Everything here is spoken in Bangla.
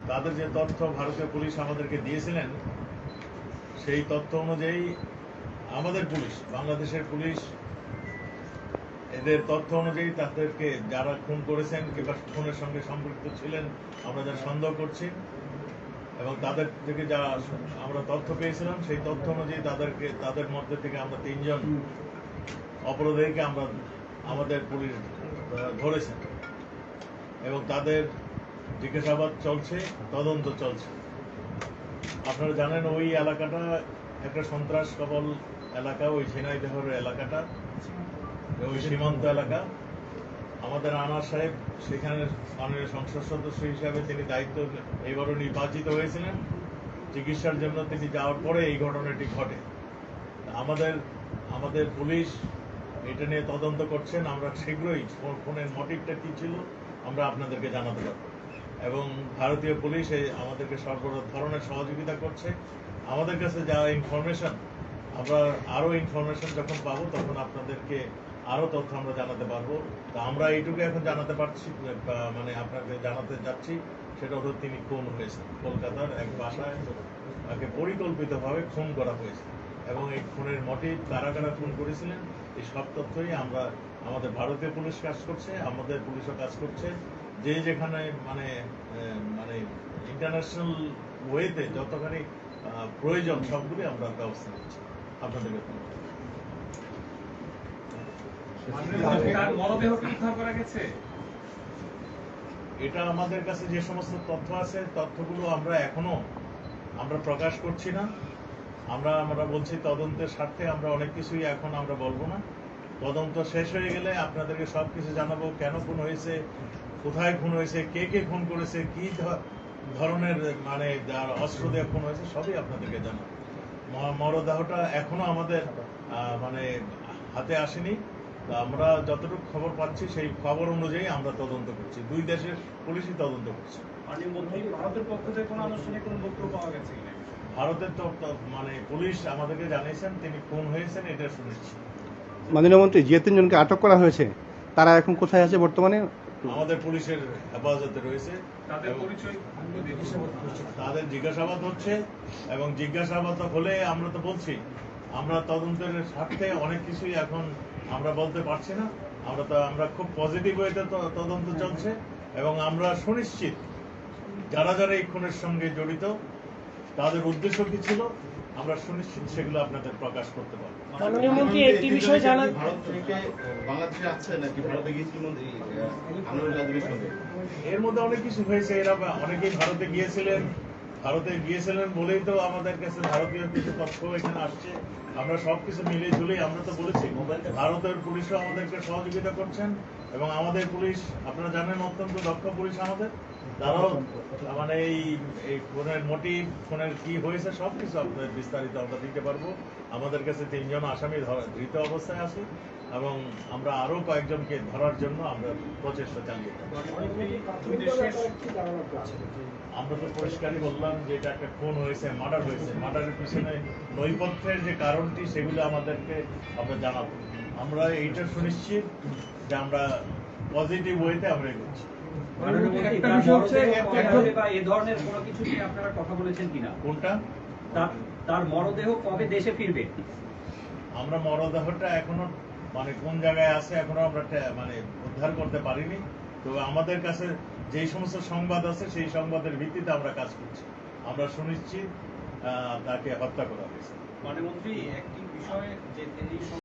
তাদের যে তথ্য ভারতীয় পুলিশ আমাদেরকে দিয়েছিলেন সেই তথ্য অনুযায়ী আমাদের পুলিশ, বাংলাদেশের পুলিশ, এদের তথ্য অনুযায়ী তাদেরকে যারা খুন করেছেন কিংবা খুনের সঙ্গে সম্পৃক্ত ছিলেন আমরা যারা সন্দেহ করছি, এবং তাদের থেকে যা আমরা তথ্য পেয়েছিলাম সেই তথ্য অনুযায়ী তাদের মধ্যে থেকে আমরা 3 জন অপরাধীকে আমরা আমাদের পুলিশ ধরেছেন এবং তাদের জিজ্ঞাসাবাদ চলছে, তদন্ত চলছে। আপনারা জানেন ওই এলাকাটা একটা সন্ত্রাস কবল এলাকা, ওই ঝিনাইদহের এলাকাটা, ওই সীমান্ত এলাকা। আমাদের আনার সাহেব সেখানে মাননীয় সংসদ সদস্য হিসাবে তিনি দায়িত্ব এবারও নির্বাচিত হয়েছিলেন। চিকিৎসার জন্য তিনি যাওয়ার পরে এই ঘটনাটি ঘটে। আমাদের পুলিশ এটা নিয়ে তদন্ত করছেন। আমরা শীঘ্রই খুনের মোটিভটা কি ছিল আমরা আপনাদেরকে জানাতে পারব, এবং ভারতীয় পুলিশ আমাদেরকে সর্ব ধরনের সহযোগিতা করছে। আমাদের কাছে যা ইনফরমেশন, আমরা আরো ইনফরমেশন যখন পাবো তখন আপনাদেরকে আরো তথ্য আমরা জানাতে পারবো। তো আমরা এইটুকু এখন জানাতে পারছি, মানে আপনাকে জানাতে যাচ্ছি, সেটা হলো তিনি খুন হয়েছে। কলকাতার এক বাসায় তাকে পরিকল্পিতভাবে খুন করা হয়েছে, এবং এই খুনের মোটিভ কারা কারা খুন করেছিলেন এই সব তথ্যই আমাদের ভারতীয় পুলিশ কাজ করছে, আমাদের পুলিশও কাজ করছে। যে যেখানে মানে ইন্টারন্যাশনাল ওয়েতে যতখানি প্রয়োজন সবগুলি আমরা ব্যবস্থা নিচ্ছি। আপনাদেরকে এটা আমাদের কাছে যে সমস্ত তথ্য আছে তথ্যগুলো আমরা প্রকাশ করছি না। আমরা বলছি তদন্তের স্বার্থে আমরা অনেক কিছুই এখন আমরা বলবো না। তদন্ত শেষ হয়ে গেলে আপনাদেরকে সবকিছু জানাবো, কেন খুন হয়েছে, কোথায় খুন হয়েছে, কে কে খুন করেছে, কি ধরনের মানে অস্ত্র দিয়ে খুন হয়েছে, সবই আপনাদেরকে জানাবো। মরদেহটা এখনো আমাদের মানে হাতে আসেনি। আমরা যতটুকু খবর পাচ্ছি সেই খবর অনুযায়ী আমরা তদন্ত করছি। 2 দেশের পুলিশই তদন্ত করছে। ভারতের পক্ষ থেকে কোনো আনুষ্ঠানিক কোনো বক্তব্য পাওয়া গেছে কিনা? ভারতের তো মানে পুলিশ আমাদেরকে জানিয়েছেন তিনি খুন হয়েছেন, এটা শুনেছি। মাননীয় মন্ত্রী, যে 3 জনকে আটক করা হয়েছে তারা এখন কোথায় আছে বর্তমানে? আমাদের পুলিশের হেফাজতে রয়েছে। তাদের জিজ্ঞাসাবাদ হচ্ছে, এবং জিজ্ঞাসাবাদ হলে আমরা তো বলছি আমরা তদন্তের স্বার্থে অনেক কিছুই এখন আমরা বলতে পারছি না। আমরা খুব পজিটিভ ওয়েতে তদন্ত চলছে, এবং আমরা সুনিশ্চিত যারা যারা এই খুনের সঙ্গে জড়িত তাদের উদ্দেশ্য কি ছিল আমরা সুনিশ্চিত সেগুলো আপনাদের প্রকাশ করতে পারবো। মাননীয় মন্ত্রী, একটি বিষয় জানান, বাংলাদেশে আছে নাকি ভারতে গিয়েছিলেন? এর মধ্যে অনেক কিছু হয়েছে। এরা অনেকেই ভারতে গিয়েছিলেন বলেই তো আমাদের কাছে ভারতীয় কিছু তথ্য এখানে আসছে। আমরা সবকিছু মিলিয়ে ঝুলিয়ে আমরা তো বলেছি ভারতের পুলিশও আমাদেরকে সহযোগিতা করছেন, এবং আমাদের পুলিশ আপনারা জানেন অত্যন্ত দক্ষ পুলিশ আমাদের। তারাও মানে এই খুনের মোটিভ, খুনের কি হয়েছে সবকিছু আপনাদের বিস্তারিত আমরা দিতে পারবো। আমাদের কাছে 3 জন আসামি ধৃত অবস্থায় আছে, এবং আমরা আরো কয়েকজনকে ধরার জন্য আমরা প্রচেষ্টা চালিয়ে যাচ্ছি। আমরা তো পরিষ্কারই বললাম যে এটা একটা খুন হয়েছে, মার্ডার হয়েছে। মার্ডারের পিছনে নৈপথ্যের যে কারণটি সেগুলো আমরা জানাবো। আমরা এইটা সুনিশ্চিত যে আমরা পজিটিভ ওয়েতে আমরা এগোচ্ছি। কোনটা? তার মরদেহ কবে দেশে ফিরবে? আমরা মরদেহটা এখনো মানে কোন জায়গায় আছে এখনো আমরা মানে উদ্ধার করতে পারিনি। তো আমাদের কাছে যেই সমস্ত সংবাদ আছে সেই সংবাদের ভিত্তিতে আমরা কাজ করছি। আমরা সুনিশ্চিত তাকে হত্যা করা হয়েছে। মানে মন্ত্রী, একটি বিষয় যে তিনি